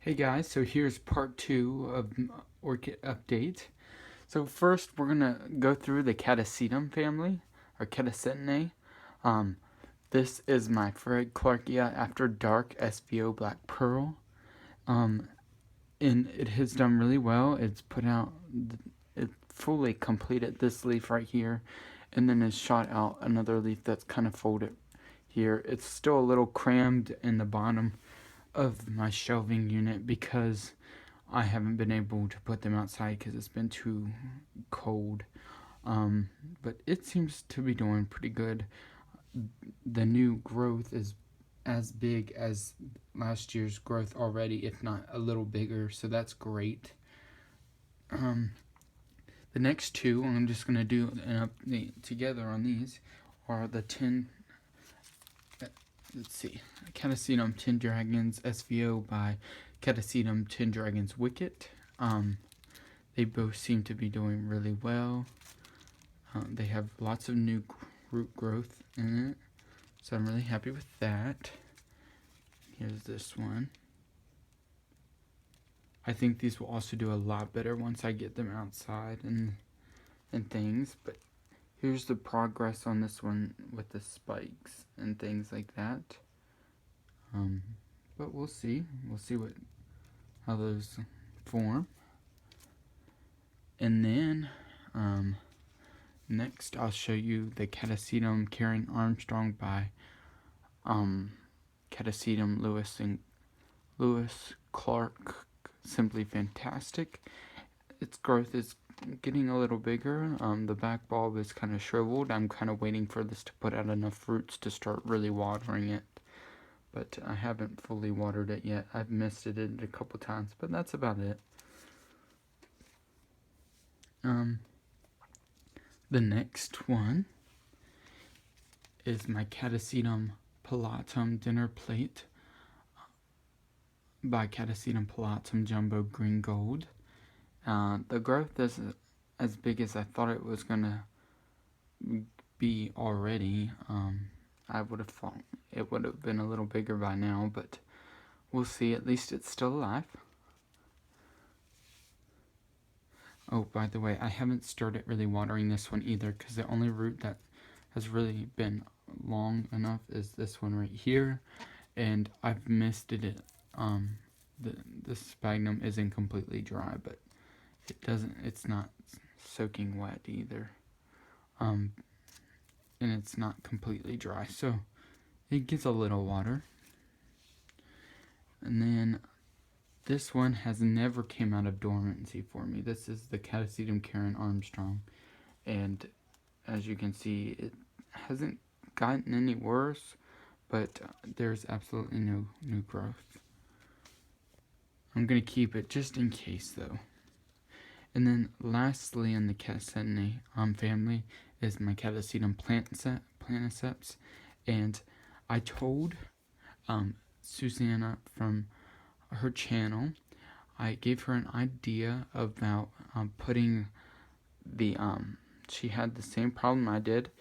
Hey guys, so here's part 2 of orchid update. So first we're gonna go through the Catasetum family, or Catacetinae. Um, this is my Fred Clarkia After Dark SVO Black Pearl. Um, and it has done really well. It's put out, it fully completed this leaf right here, and then it's shot out another leaf that's kind of folded here. It's still a little crammed in the bottom of my shelving unit because I haven't been able to put them outside because it's been too cold. But it seems to be doing pretty good. The new growth is as big as last year's growth already, if not a little bigger, so that's great. The next two, I'm just going to do an update together on these, are the 10, let's see, Catasetum 10 Dragons SVO by Catasetum 10 Dragons Wicket. They both seem to be doing really well. They have lots of new root growth in it, so I'm really happy with that. Here's this one. I think these will also do a lot better once I get them outside and things, but here's the progress on this one with the spikes and things like that. But we'll see. We'll see how those form. And then next I'll show you the Catasetum Karen Armstrong by Catasetum Lewis Clark. Simply fantastic. Its growth is getting a little bigger. The back bulb is kind of shriveled. I'm kind of waiting for this to put out enough roots to start really watering it, but I haven't fully watered it yet. I've misted it a couple times, but that's about it. The next one is my Catasetum Pilatum Dinner Plate by Catasetum Pilatum Jumbo Green Gold. The growth is as big as I thought it was gonna be already. I would have thought it would have been a little bigger by now, but we'll see. At least it's still alive. Oh, by the way, I haven't started really watering this one either, because the only root that has really been long enough is this one right here, and I've misted it. The sphagnum isn't completely dry, but it's not soaking wet either. And it's not completely dry, so it gets a little water. And then this one has never came out of dormancy for me. This is the Catasetum Karen Armstrong, and as you can see, it hasn't gotten any worse, but there's absolutely no new growth. I'm going to keep it just in case though. And then lastly in the Catacetinae family is my Catasetum planiceps, and I told Susanna from her channel, I gave her an idea about putting the she had the same problem I did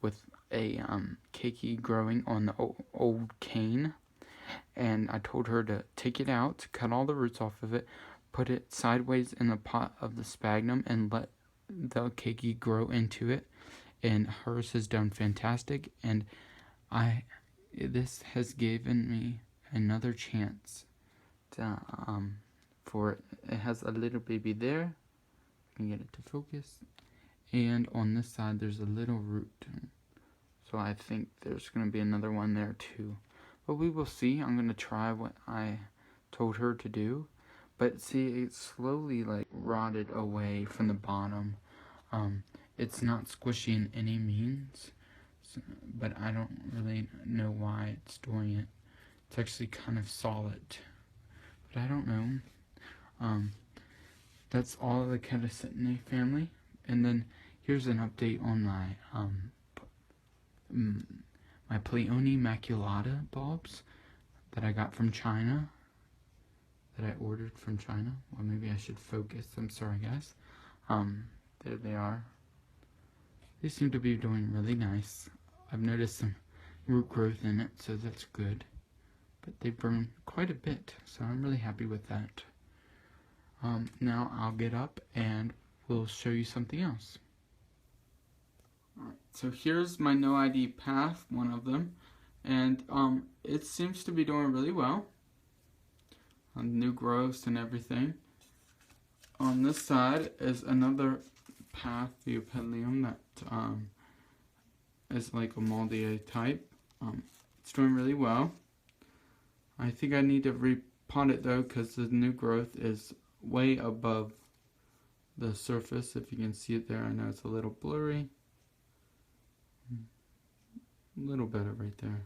with a keiki growing on the old cane, and I told her to take it out, cut all the roots off of it, put it sideways in the pot of the sphagnum, and let the keiki grow into it. And hers has done fantastic, and this has given me another chance to, for it. It has a little baby there. I can get it to focus. And on this side, there's a little root. So I think there's going to be another one there too. But we will see. I'm going to try what I told her to do. But see, it slowly like rotted away from the bottom. It's not squishy in any means, but I don't really know why it's doing it. It's actually kind of solid, but I don't know. That's all of the Catacetinae family. And then here's an update on my Pleione maculata bulbs that I got from China, that I ordered from China. Well, maybe I should focus. I'm sorry, guys. There they are. They seem to be doing really nice. I've noticed some root growth in it, so that's good. but they burn quite a bit, so I'm really happy with that. Now I'll get up and we'll show you something else. Alright, so here's my no ID path, one of them, and it seems to be doing really well. New growths and everything. On this side is another path, Theopedalium, that is like a Maldier type. It's doing really well. I think I need to repot it though, because the new growth is way above the surface. If you can see it there, I know it's a little blurry. A little better right there.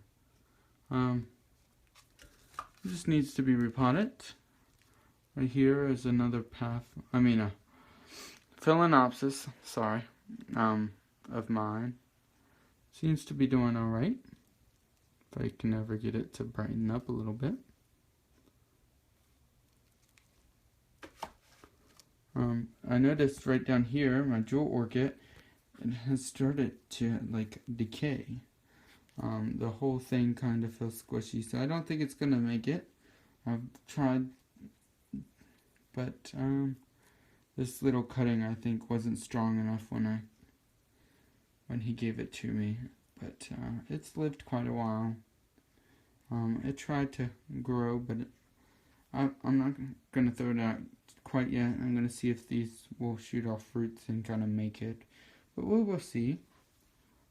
It just needs to be repotted. Right here is another path. I mean a Phalaenopsis, sorry, of mine. Seems to be doing alright. If I can ever get it to brighten up a little bit. I noticed right down here, my jewel orchid, it has started to like decay. The whole thing kind of feels squishy, so I don't think it's gonna make it. I've tried, but this little cutting I think wasn't strong enough when he gave it to me. But it's lived quite a while. It tried to grow, but I'm not gonna throw it out quite yet. I'm gonna see if these will shoot off fruits and kind of make it, but we will see.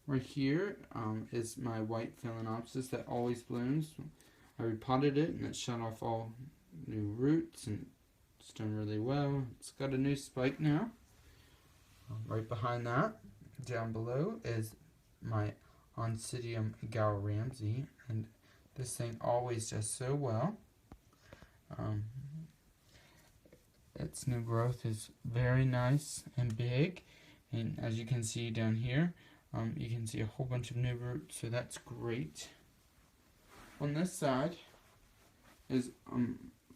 Right here is my white Phalaenopsis that always blooms. I repotted it and it shot off all new roots and it's done really well. It's got a new spike now. Right behind that, down below, is my Oncidium Ramsey, and this thing always does so well. Its new growth is very nice and big, and as you can see down here, you can see a whole bunch of new roots, so that's great. On this side is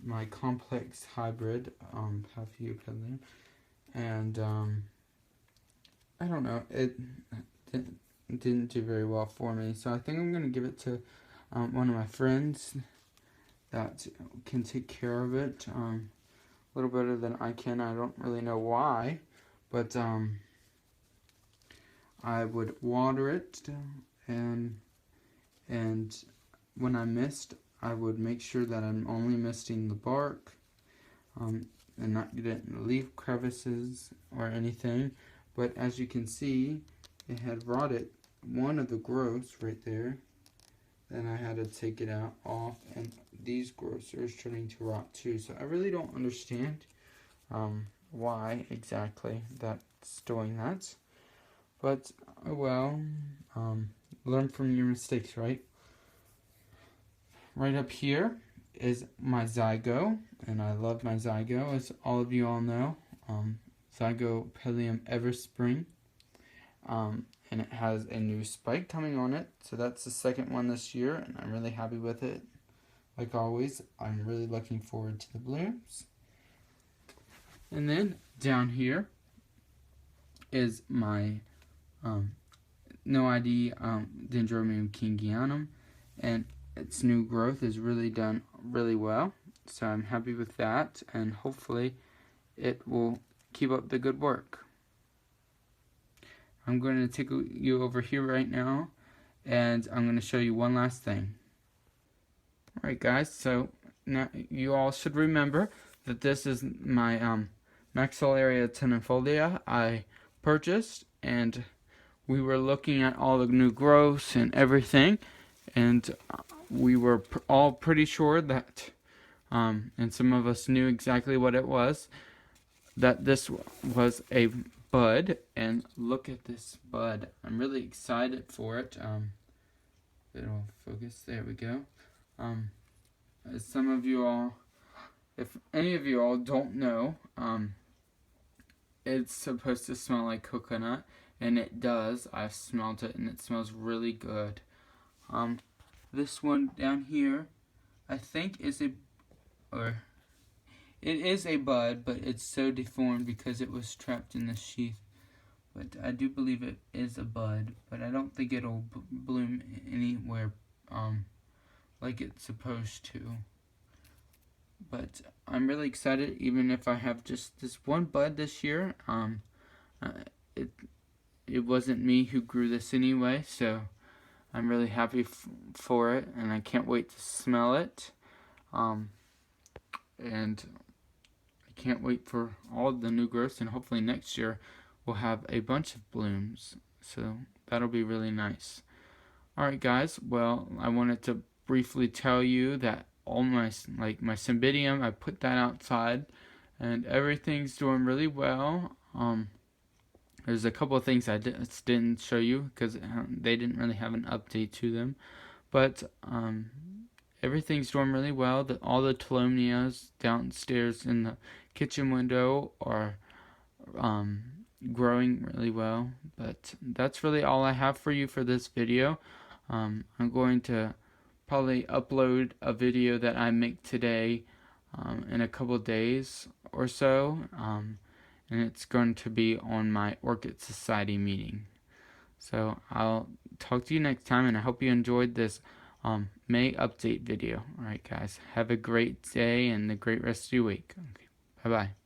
my complex hybrid Paphiopedalium, and I don't know, it didn't do very well for me, so I think I'm going to give it to one of my friends that can take care of it a little better than I can. I don't really know why, but I would water it, and when I mist, I would make sure that I'm only misting the bark, and not getting leaf crevices or anything. But as you can see, it had rotted one of the growths right there. Then I had to take it out off, and these growths are starting to rot too. So I really don't understand why exactly that's doing that. But well, learn from your mistakes, right? Right up here is my Zygo, and I love my Zygo, as all of you all know. Zygopedium Everspring, and it has a new spike coming on it, so that's the second one this year, and I'm really happy with it. Like always, I'm really looking forward to the blooms. And then down here is my no ID Dendrobium kingianum, and its new growth is really done really well, so I'm happy with that, and hopefully it will keep up the good work. I'm going to take you over here right now, and I'm going to show you one last thing. Alright guys, so now you all should remember that this is my Maxillaria tenuifolia I purchased, and we were looking at all the new growths and everything, and we were all pretty sure that, and some of us knew exactly what it was, that this was a bud, and look at this bud. I'm really excited for it. It'll focus, there we go. As some of you all, if any of you all don't know, it's supposed to smell like coconut, and it does. I've smelled it and it smells really good. This one down here, I think it is a bud, but it's so deformed because it was trapped in the sheath. But I do believe it is a bud, but I don't think it'll bloom anywhere like it's supposed to. But I'm really excited, even if I have just this one bud this year. Uh, it it wasn't me who grew this anyway, so I'm really happy for it, and I can't wait to smell it. Um, and I can't wait for all the new growths, and hopefully next year we'll have a bunch of blooms. So that'll be really nice. Alright guys, well, I wanted to briefly tell you that all my cymbidium, I put that outside and everything's doing really well. There's a couple of things I didn't show you because they didn't really have an update to them, but everything's doing really well. All the Telomnias downstairs in the kitchen window are growing really well. But that's really all I have for you for this video. I'm going to probably upload a video that I make today in a couple days or so, and it's going to be on my Orchid Society meeting. So I'll talk to you next time, and I hope you enjoyed this May update video. Alright guys, have a great day and a great rest of your week. Okay, bye bye.